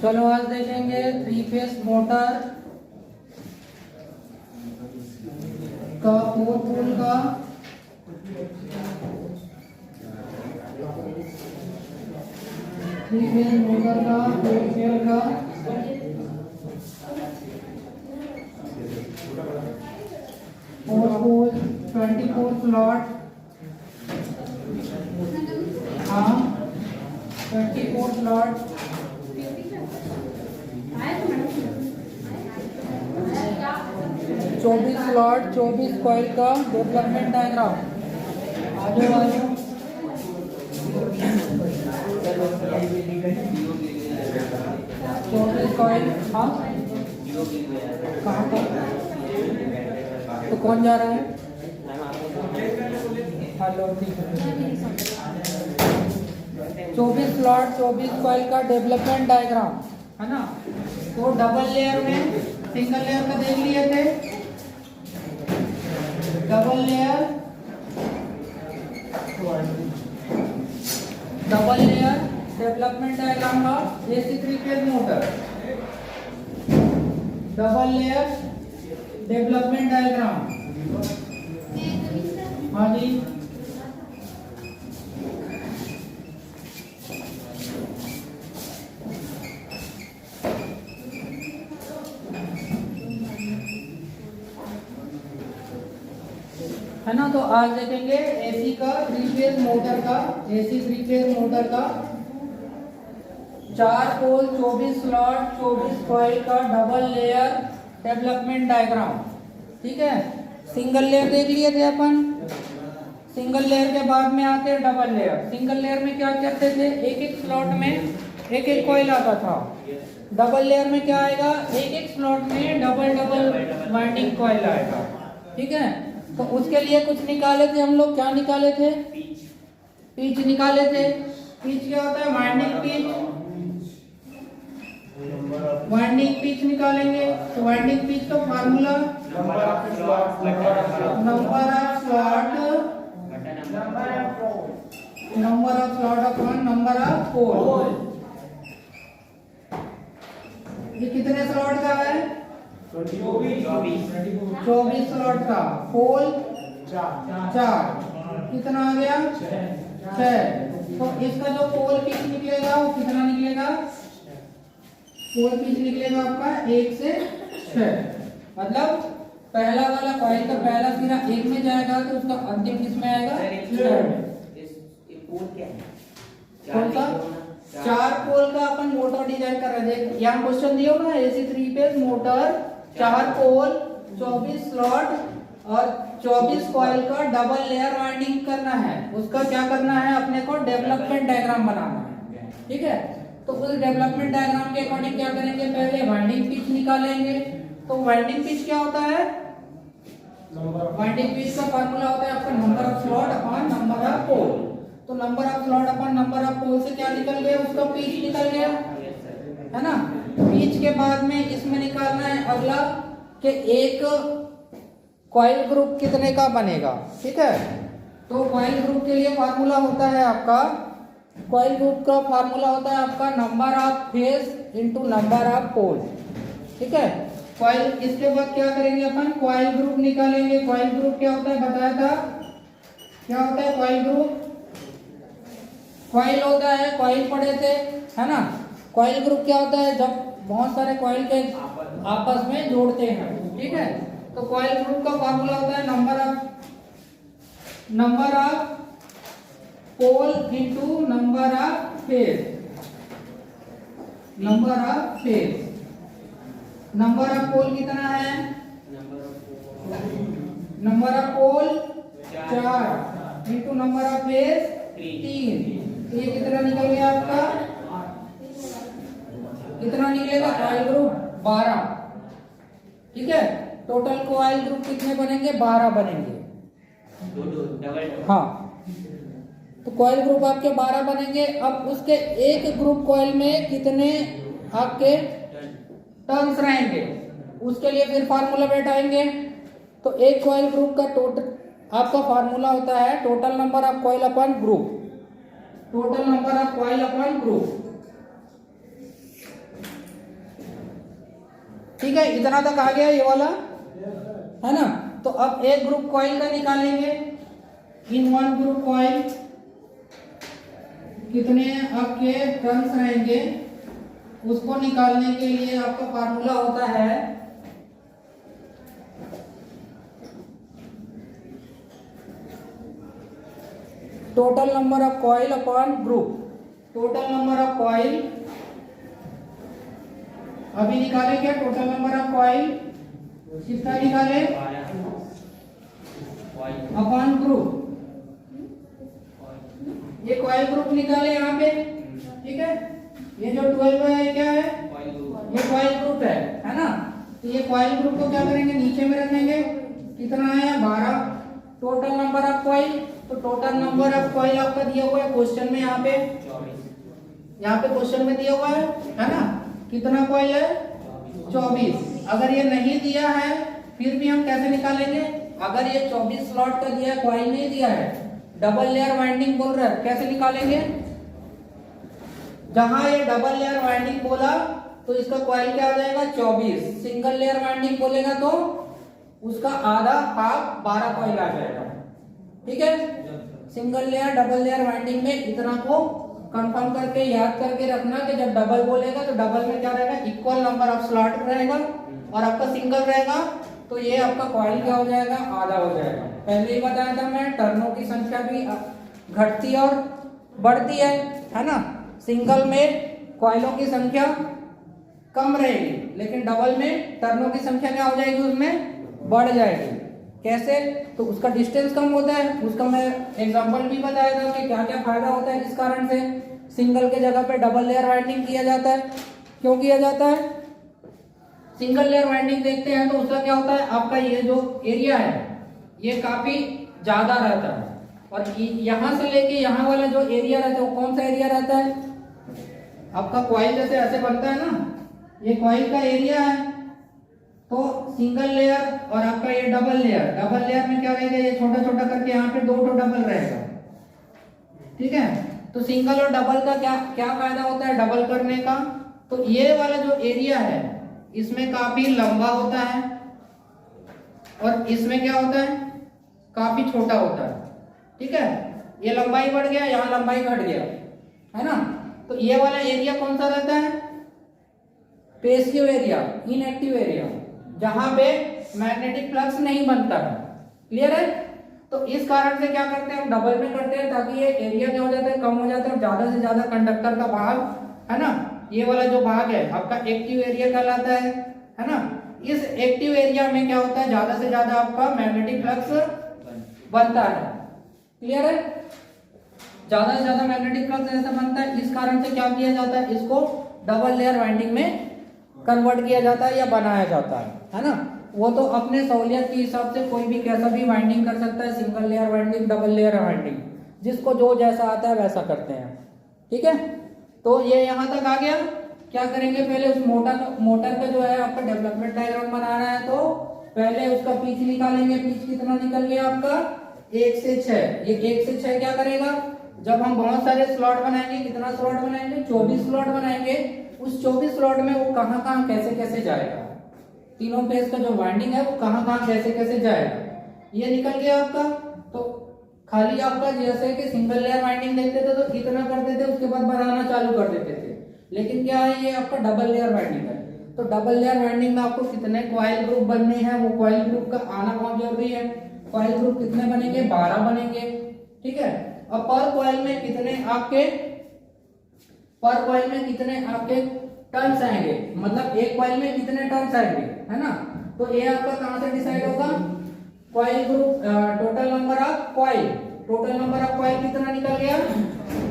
चलो आज देखेंगे 3 फेस मोटर का 4 पोल का 3 फेस मोटर का 4 पेयर का 4 पोल 24 स्लॉट। हाँ 24 स्लॉट 24 स्लॉट 24 कॉइल का डेवलपमेंट डायग्राम। आगे वाले 24 कॉइल। हाँ कहाँ पर? तो कौन जा रहा है? हेलो ठीक है। 24 स्लॉट 24 कॉइल का डेवलपमेंट डायग्राम है ना। तो डबल लेयर में सिंगल लेयर में देख लिए थे। डबल लेयर डेवलपमेंट डायग्राम का AC 3 phase motor. Double layer development diagram. हाँ जी है ना। तो आज देखेंगे AC का 3 फेज मोटर का AC 3 फेज मोटर का 4 पोल 24 स्लॉट 24 कॉइल का डबल लेयर डेवलपमेंट डायग्राम। ठीक है। सिंगल लेयर देख लिए थे अपन। सिंगल लेयर के बाद में आते हैं डबल लेयर। सिंगल लेयर में क्या करते थे, एक एक स्लॉट में एक एक कॉइल आता था। डबल लेयर में क्या आएगा, एक एक स्लॉट में डबल डबल वाइंडिंग कॉइल आएगा। ठीक है। तो उसके लिए कुछ निकाले थे हम लोग। क्या निकाले थे? पिच निकाले थे। पिच क्या होता है? Winding pitch. वाइंडिंग पिच निकालेंगे तो वाइंडिंग पिच का formula number of slot upon number of pole. ये कितने स्लॉट का है? 24 स्लॉट का। पोल 4 कितना आ गया? 6। तो इसका जो पोल पिच निकलेगा वो कितना निकलेगा? पोल पिच निकलेगा आपका 1 से 6। मतलब पहला वाला कॉइल का पहला सिरा 1 में जाएगा तो उसका अंतिम किस में आएगा? 6 में। कौन सा? 4 पोल का अपन मोटर डिजाइन कर रहे थे। यहाँ क्वेश्चन दिया ना, AC 3 फेज मोटर 4 पोल 24 स्लॉट और 24 कॉइल का डबल लेयर वाइंडिंग करना है। उसका क्या करना है, अपने को डेवलपमेंट डायग्राम बनाना है। ठीक है। तो उस डेवलपमेंट डायग्राम के अकॉर्डिंग क्या करेंगे, पहले वाइंडिंग पिच निकालेंगे। तो वाइंडिंग पिच क्या होता है? वाइंडिंग पिच का फार्मूला होता है आपका number of slot upon number of pole. तो number of slot upon number of pole से क्या निकल गया? उसका पिच निकल गया है ना। पिच के बाद में इसमें निकालना है अगला कि एक कॉइल ग्रुप कितने का बनेगा। ठीक है। तो कॉइल ग्रुप के लिए फार्मूला होता है आपका, कॉइल ग्रुप का फार्मूला होता है आपका number of phase into number of pole. ठीक है। कॉइल इसके बाद क्या करेंगे अपन, कॉइल ग्रुप निकालेंगे। कॉइल ग्रुप क्या होता है बताया था? क्या होता है कॉइल ग्रुप? कॉइल होता है, कॉइल पढ़े थे है ना। कॉइल ग्रुप क्या होता है? जब बहुत सारे कॉइल के आपस में जोड़ते हैं। ठीक है। तो कॉइल ग्रुप का फार्मूला होता है number of pole into number of phase. Number of phase. Number of pole कितना है? Number of pole 4 into number of phase 3। ये कितना निकल गया आपका? कितना निकलेगा? Coil group 12। ठीक है। टोटल कॉइल ग्रुप कितने बनेंगे? 12 बनेंगे। हाँ। तो कॉइल ग्रुप आपके 12 बनेंगे। अब उसके एक ग्रुप कॉइल में कितने आपके टर्न्स रहेंगे, उसके लिए फिर फार्मूला बैठाएंगे। तो एक कॉइल ग्रुप का टोटल आपका फार्मूला होता है total number of coil upon group. Total number of coil upon group. ठीक है, इतना तक आ गया ये वाला, है ना। तो अब एक ग्रुप कॉइल का निकालेंगे। इन वन ग्रुप कॉइल कितने आपके टर्न्स रहेंगे, उसको निकालने के लिए आपका फार्मूला होता है total number of coil upon group. Total number of coil अभी निकाले क्या, टोटल नंबर ऑफ कॉइल कितना निकाले अपॉन ग्रुप। ये कॉइल ग्रुप निकाले यहाँ पे, ठीक है। ये जो 12 है ये क्या है, ये कॉइल ग्रुप है ना। तो ये कॉइल ग्रुप को क्या करेंगे, नीचे में रखेंगे। कितना है 12 टोटल नंबर ऑफ कॉइल। तो टोटल नंबर ऑफ कॉइल आपका दिया हुआ है क्वेश्चन में, यहाँ पे क्वेश्चन में दिया हुआ है ना। कितना कॉइल है 24। अगर ये नहीं दिया है फिर भी हम कैसे निकालेंगे, अगर ये 24 स्लॉट का दिया है, कॉइल नहीं दिया है, डबल लेयर वाइंडिंग बोल रहा है, कैसे निकालेंगे। जहां ये डबल लेयर वाइंडिंग बोला तो इसका कॉइल क्या हो जाएगा 24। सिंगल लेयर वाइंडिंग बोलेगा तो उसका आधा हाफ 12 कॉइल आ जाएगा, ठीक है। Single layer double layer winding में इतना को कंफर्म करके याद करके रखना कि जब डबल बोलेगा तो डबल में क्या रहेगा, इक्वल नंबर ऑफ स्लॉट रहेगा, और आपका सिंगल रहेगा तो ये आपका कॉइल क्या हो जाएगा, आधा हो जाएगा। पहले ही बताया था मैं, टर्नों की संख्या भी घटती और बढ़ती है ना। सिंगल में कॉइलों की संख्या कम रहेगी, लेकिन डबल में टर्नों की संख्या क्या हो जाएगी, उसमें बढ़ जाएगी। कैसे, तो उसका डिस्टेंस कम होता है। उसका मैं एग्जांपल भी बताया था कि क्या क्या फायदा होता है, जिस कारण से सिंगल के जगह पे डबल लेयर वाइंडिंग किया जाता है। क्यों किया जाता है, सिंगल लेयर वाइंडिंग देखते हैं तो उसका क्या होता है, आपका ये जो एरिया है ये काफी ज्यादा रहता है, और यहां से लेके यहाँ वाला जो एरिया रहता है वो कौन सा एरिया रहता है, आपका कॉइल जैसे ऐसे बनता है ना, ये कॉइल का एरिया है। तो सिंगल लेयर और आपका ये डबल लेयर में क्या रहेगा, ये छोटा छोटा करके यहाँ पे 2 डबल रहेगा, ठीक है। तो सिंगल और डबल का क्या क्या फायदा होता है डबल करने का, तो ये वाला जो एरिया है इसमें काफी लंबा होता है, और इसमें क्या होता है, काफी छोटा होता है, ठीक है। ये लंबाई बढ़ गया, यहाँ लंबाई घट गया, है ना। तो ये वाला एरिया कौन सा रहता है, पैसिव एरिया, इनएक्टिव एरिया, जहां पे मैग्नेटिक फ्लक्स नहीं बनता है। क्लियर है। तो इस कारण से क्या करते हैं, हम डबल में करते हैं ताकि ये एरिया क्या हो जाता है, कम हो जाता है, ज्यादा से ज्यादा कंडक्टर का भाग, है ना, ये वाला जो भाग है आपका एक्टिव एरिया कहलाता है ना। इस एक्टिव एरिया में क्या होता है, ज्यादा से ज्यादा आपका मैग्नेटिक फ्लक्स बनता है। क्लियर है। ज्यादा से ज्यादा मैग्नेटिक फ्लक्स ऐसा बनता है, इस कारण से क्या किया जाता है, इसको डबल लेयर वाइंडिंग में कन्वर्ट किया जाता है या बनाया जाता है ना। वो तो अपने सहूलियत के हिसाब से कोई भी कैसा भी वाइंडिंग कर सकता है, single layer winding, double layer winding, जिसको जो जैसा आता है वैसा करते हैं, ठीक है। तो ये यहाँ तक आ गया। क्या करेंगे, पहले उस मोटर का जो है आपका डेवलपमेंट डायग्राम बनाना है, तो पहले उसका पिच निकालेंगे। पिच कितना निकल गया आपका 1 से 6। ये 1 से 6 क्या करेगा, जब हम बहुत सारे स्लॉट बनाएंगे, कितना स्लॉट बनाएंगे 24 स्लॉट बनाएंगे, उस 24 स्लॉट में वो कहाँ कहाँ कैसे कैसे जाएगा, तीनों फेज का जो वाइंडिंग है वो कहाँ कहाँ कैसे कैसे जाएगा, ये निकल गया आपका। तो खाली आपका जैसे कि सिंगल लेयर वाइंडिंग देखते थे तो इतना करते थे, उसके बाद बनाना चालू कर देते थे। लेकिन क्या है, ये आपका डबल लेयर वाइंडिंग है। तो डबल लेयर वाइंडिंग में आपको कितने कॉइल ग्रुप बनने हैं, वो कॉइल ग्रुप का आना बहुत जरूरी है। कॉइल ग्रुप कितने बनेंगे, 12 बनेंगे, ठीक है। और पर कॉइल में कितने आपके टर्न्स आएंगे, मतलब एक कॉइल में कितने टर्न्स आएंगे, है ना। तो ये आपका कहां से डिसाइड होगा, coil group, total number of coil. Total number of coil कितना निकल गया,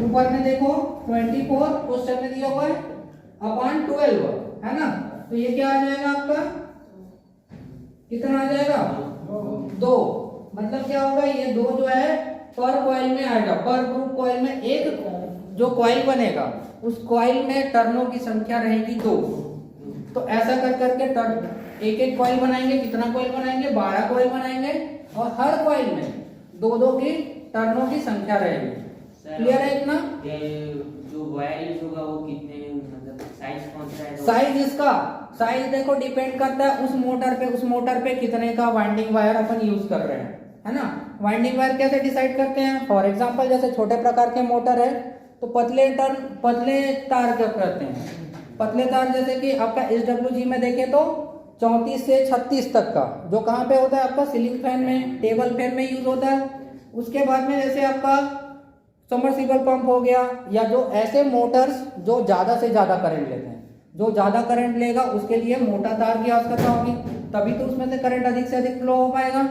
ऊपर में देखो 24 क्वेश्चन में दिया हुआ है अपॉन 12, है ना। तो ये क्या आ जाएगा आपका, कितना आ जाएगा 2। मतलब क्या होगा, ये 2 जो है पर कॉइल में आएगा। पर ग्रुप कॉइल में एक जो कॉइल बनेगा उस कॉइल में टर्नों की संख्या रहेगी 2। तो ऐसा कर करके एक एक कॉइल बनाएंगे। कितना कॉइल बनाएंगे, 12 कॉइल बनाएंगे, और हर कॉइल में 2-2 की टर्नों की संख्या रहेगी। क्लियर है इतना। जो वायर यूज होगा वो कितने, मतलब साइज कौन सा साइज इसका, साइज देखो डिपेंड करता है उस मोटर पे कितने का वाइंडिंग वायर अपन यूज कर रहे हैं, है ना। वाइंडिंग वायर कैसे डिसाइड करते हैं, फॉर एग्जांपल जैसे छोटे प्रकार के मोटर है तो पतले तार क्या करते हैं, पतले तार जैसे कि आपका SWG में देखें तो 34 से 36 तक का, जो कहाँ पे होता है आपका सीलिंग फैन में, टेबल फैन में यूज होता है। उसके बाद में जैसे आपका सबमर्सिबल पंप हो गया, या जो ऐसे मोटर्स जो ज्यादा से ज्यादा करंट लेते हैं, जो ज्यादा करंट लेगा उसके लिए मोटा तार की आवश्यकता होगी, तभी तो उसमें से करंट अधिक से अधिक फ्लो हो पाएगा।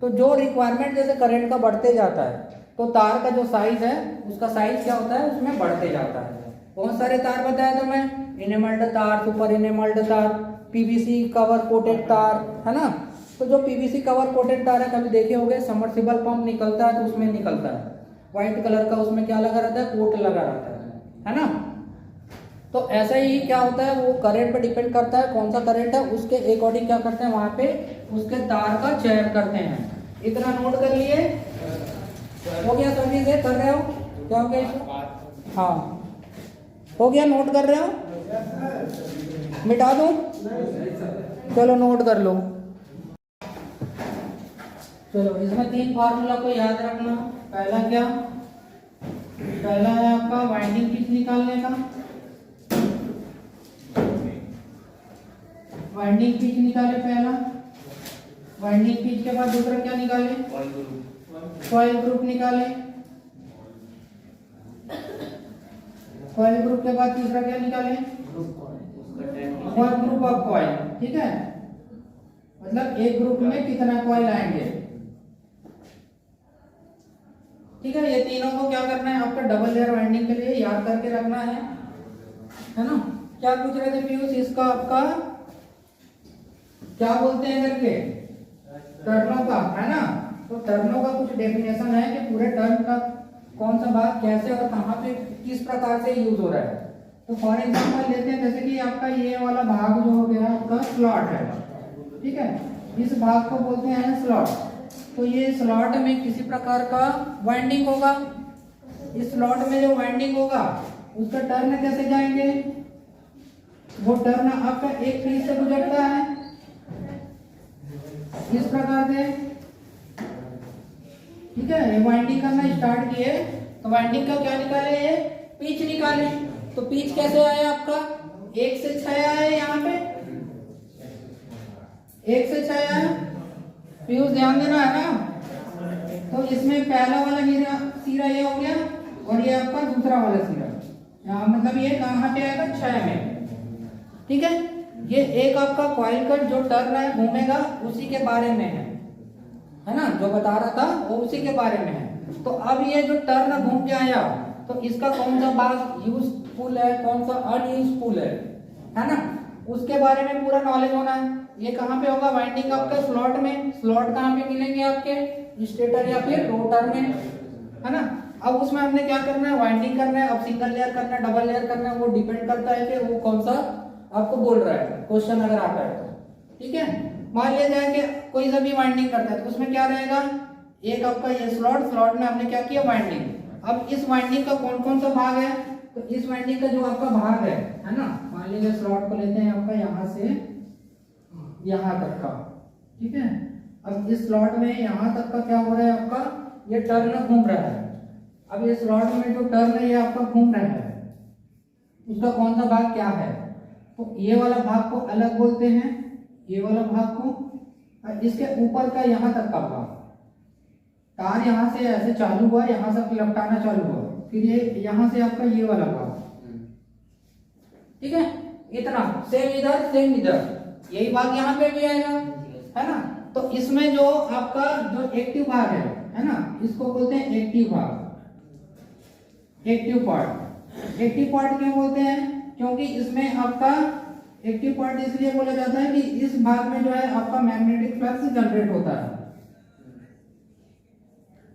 तो जो रिक्वायरमेंट जैसे करंट का बढ़ते जाता है तो तार का जो साइज है उसका साइज क्या होता है उसमें बढ़ते जाता है। बहुत सारे तार बताया तो मैं, इनेमल्ड तार, सुपर इनेमल्ड तार, PVC कवर कोटेड तार, है ना। तो जो PVC कवर कोटेड तार है कभी देखे होंगे, सबमर्सिबल पंप निकलता है तो उसमें निकलता है व्हाइट कलर का, उसमें क्या लगा रहता है, कोट लगा रहता है ना। तो ऐसा ही क्या होता है, वो करंट पे डिपेंड करता है कौन सा करंट है, उसके अकॉर्डिंग क्या करते हैं वहां पे उसके तार का चयन करते हैं। इतना नोट कर लिए, हो गया सभी से, कर रहे हो क्या हो गया, हाँ हो गया, नोट कर रहे हो, मिटा दूं, चलो नोट कर लो। चलो इसमें 3 फार्मूला को याद रखना। पहला क्या, पहला है आपका वाइंडिंग पिच निकालने का, वाइंडिंग पिच निकाले पहला, वाइंडिंग पिच के बाद दूसरा क्या निकाले, कॉइल ग्रुप निकाले, कॉइल ग्रुप के बाद तीसरा क्या निकाले, वन ग्रुप ऑफ कॉइल, ठीक है, मतलब एक ग्रुप में कितना कॉइल आएंगे, ठीक है। ये तीनों को क्या करना है आपका डबल लेयर वाइंडिंग के लिए याद करके रखना है ना। क्या पूछ रहे थे पीयूष, इसका आपका क्या बोलते हैं करके, टर्नों का, है ना। तो टर्नों का कुछ डेफिनेशन है कि पूरे टर्न का कौन सा भाग कैसे और कहाँ पे किस प्रकार से यूज हो रहा है। तो फॉर एग्जांपल लेते हैं जैसे कि आपका ये वाला भाग जो हो गया आपका स्लॉट है, ठीक है, इस भाग को बोलते हैं स्लॉट। तो ये स्लॉट में किसी प्रकार का वाइंडिंग होगा, इस स्लॉट में जो वाइंडिंग होगा उसका टर्न कैसे जाएंगे, वो टर्न आपका एक पीस से गुजरता है इस प्रकार से, ठीक है। ये वाइंडिंग करना स्टार्ट किए तो वाइंडिंग का क्या निकाले, ये पिच निकाले। तो पिच कैसे आया आपका, 1 से 6 आया, यहाँ पे 1 से 6 आया, पीयूष ध्यान देना है ना। तो इसमें पहला वाला सिरा ये हो गया और ये आपका दूसरा वाला सिरा, यहाँ मतलब ये कहाँ पे आएगा, 6 में, ठीक है। ये एक आपका कॉइल कट जो टर्न है घूमेगा उसी के बारे में है ना, जो बता रहा था वो उसी के बारे में है। तो अब ये जो टर्न घूम के आया तो इसका कौन सा भाग यूजफुल है, कौन सा अनयूजफुल है ना, उसके बारे में पूरा नॉलेज होना है। ये कहाँ पे होगा, वाइंडिंग आपका स्लॉट में, स्लॉट कहाँ पे मिलेंगे आपके, स्टेटर या फिर रोटर में, है ना। अब उसमें हमने क्या करना है, वाइंडिंग करना है। अब सिंगल लेयर करना है, डबल लेयर करना है, वो डिपेंड करता है कि वो कौन सा आपको बोल रहा है, क्वेश्चन अगर आता है तो, ठीक है। मान लिया जाए कि कोई सा भी वाइंडिंग करता है तो उसमें क्या रहेगा, एक आपका ये स्लॉट, स्लॉट में हमने क्या किया, वाइंडिंग। अब इस वाइंडिंग का कौन कौन सा भाग है, तो इस वाइंडिंग का जो आपका भाग है ना, मान लीजिए स्लॉट को लेते हैं आपका यहाँ से यहाँ तक का, ठीक है। अब इस स्लॉट में यहाँ तक का क्या हो रहा है आपका, ये टर्न घूम रहा है। अब ये स्लॉट में जो टर्न है ये आपका घूम रहा है, उसका कौन सा भाग क्या है, तो ये वाला भाग को अलग बोलते हैं, ये वाला भाग को, और इसके ऊपर का यहाँ तक का भाग, तार यहाँ से ऐसे चालू हुआ, यहाँ से लपटाना चालू हुआ, फिर ये यहाँ से आपका ये वाला भाग, ठीक है। इतना सेम इधर सेम इधर, यही भाग यहाँ पे भी आएगा, है ना। तो इसमें जो आपका जो एक्टिव भाग है ना, इसको बोलते हैं एक्टिव भाग, एक्टिव पार्ट। एक्टिव पार्ट क्यों बोलते हैं, क्योंकि इसमें आपका एक्टिव पार्ट इसलिए बोला जाता है कि इस भाग में जो है आपका मैग्नेटिक फ्लक्स जनरेट होता है।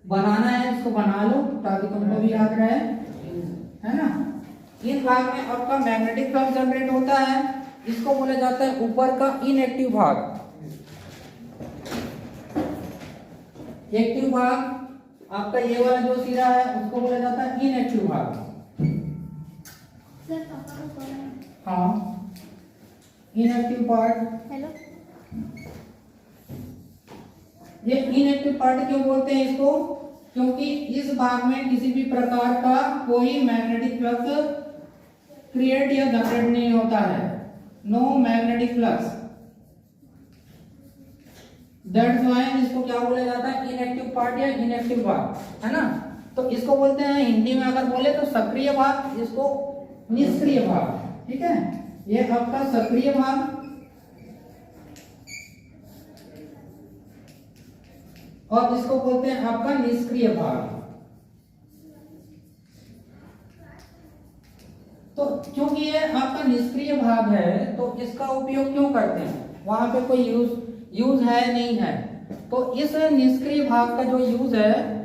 बनाना है इसको बना लो ताकि तुमको भी याद रहे, है ना। इन भाग में आपका मैग्नेटिक फ्लक्स जनरेट होता है, इसको बोला जाता है ऊपर का इनएक्टिव भाग। एक्टिव भाग आपका ये वाला जो सिरा है उसको बोला जाता है इनएक्टिव भाग। हाँ, इनएक्टिव पार्ट। हेलो। ये इनएक्टिव पार्ट क्यों बोलते हैं इसको? क्योंकि इस भाग में किसी भी प्रकार का कोई मैग्नेटिक फ्लक्स क्रिएट या जनरेट नहीं होता है। No magnetic flux, that's why इसको क्या बोला जाता है? इनएक्टिव पार्ट या इनएक्टिव भाग, है ना। तो इसको बोलते हैं हिंदी में अगर बोले तो सक्रिय भाग, इसको निष्क्रिय भाग। ठीक है, ये आपका सक्रिय भाग और इसको बोलते हैं आपका निष्क्रिय भाग। तो क्योंकि ये आपका निष्क्रिय भाग है तो इसका उपयोग क्यों करते हैं? वहां पे कोई यूज है नहीं है। तो इस निष्क्रिय भाग का जो यूज है,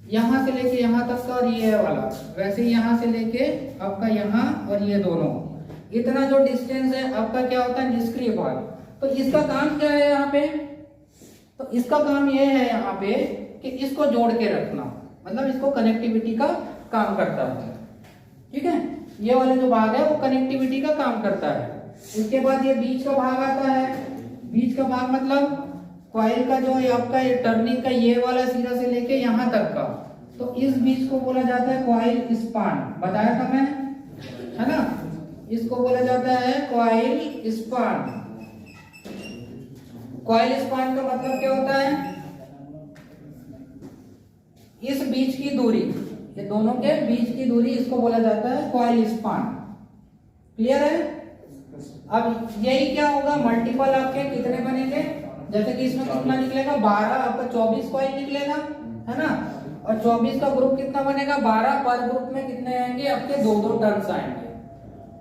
यहां से लेके यहां तक का और ये वाला, वैसे ही यहां से लेके आपका यहां और ये दोनों, इतना जो डिस्टेंस है आपका क्या होता है? निष्क्रिय भाग। तो इसका काम क्या है यहाँ पे? तो इसका काम ये है यहाँ पे कि इसको जोड़ के रखना, मतलब इसको कनेक्टिविटी का काम करता है। ठीक है, ये वाला जो भाग है वो कनेक्टिविटी का काम करता है। उसके बाद ये बीच का भाग आता है। बीच का भाग मतलब कॉइल का जो है आपका टर्निंग का ये वाला सिरा से लेके यहाँ तक का, तो इस बीच को बोला जाता है कॉइल स्पान। बताया था मैं, है ना। इसको बोला जाता है कॉइल स्पान। कॉइल स्पान का मतलब क्या होता है? इस बीच की दूरी, ये दोनों के बीच की दूरी, इसको बोला जाता है कॉइल स्पान। क्लियर है? अब यही क्या होगा? मल्टीपल आपके कितने बनेंगे? जैसे कि इसमें कितना निकलेगा? 12, आपका 24 कॉइल निकलेगा, है ना। और 24 का ग्रुप कितना बनेगा? 12। पर ग्रुप में कितने आएंगे? आपके 2-2 टर्न्स आएंगे।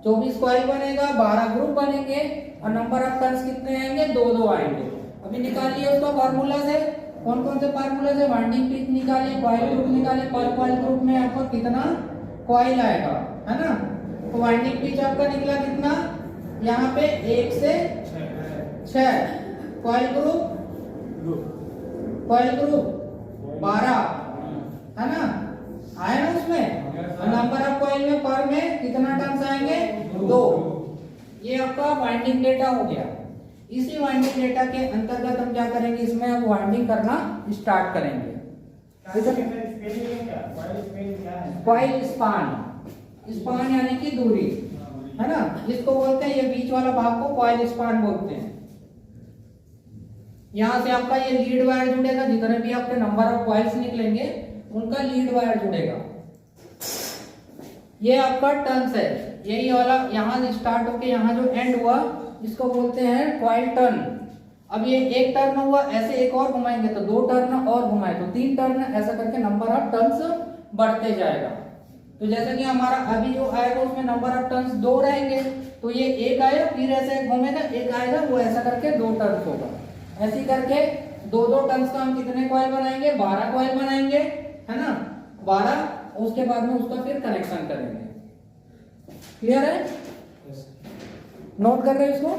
24 कॉइल बनेगा, 12 ग्रुप बनेंगे और नंबर ऑफ टर्न्स कितने आएंगे? 2-2 आएंगे। अभी निकालिए उसका फार्मूला से। कौन कौन से फार्मूला से? वाइंडिंग पीच निकालिए, कॉइल ग्रुप निकालिए। पर कॉइल ग्रुप में आपको कितना कॉइल आएगा, है ना। तो वाइंडिंग पीच आपका निकला कितना? यहाँ पे 1 से 6। कॉइल ग्रुप 12, है ना, आया ना उसमें। और नंबर ऑफ कॉइल में पर में कितना टर्न्स आएंगे? 2। ये आपका वाइंडिंग डेटा हो गया। इसी वाइंडिंग डेटा के अंतर्गत हम क्या करेंगे? इसमें अब वाइंडिंग करना स्टार्ट करेंगे। कॉइल स्पान, स्पान यानी कि दूरी, है ना। इसको बोलते हैं, ये बीच वाला भाग को कॉइल स्पान बोलते हैं। यहां से आपका ये लीड वायर जुड़ेगा, जितने भी आपके नंबर ऑफ कॉइल्स निकलेंगे उनका लीड वायर जुड़ेगा। ये आपका टर्न्स है, यही वाला यहां से स्टार्ट होके यहां जो एंड हुआ इसको बोलते हैं कॉइल टर्न। अब ये एक टर्न हुआ, ऐसे एक और घुमाएंगे तो 2 टर्न और घुमाए तो 3 टर्न, ऐसा करके नंबर ऑफ टर्न्स बढ़ते जाएगा। तो जैसे कि हमारा अभी जो आएगा उसमें नंबर ऑफ टर्न्स 2 रहेंगे, तो ये एक आएगा, फिर ऐसे घूमेगा, एक आएगा, वो ऐसा करके 2 टर्न्स होगा। ऐसे करके 2-2 टर्न्स का हम कितने कॉइल बनाएंगे? 12 कॉइल बनाएंगे, है ना। 12, उसके बाद में उसका फिर कनेक्शन करेंगे। क्लियर है? नोट कर रहे हो इसको?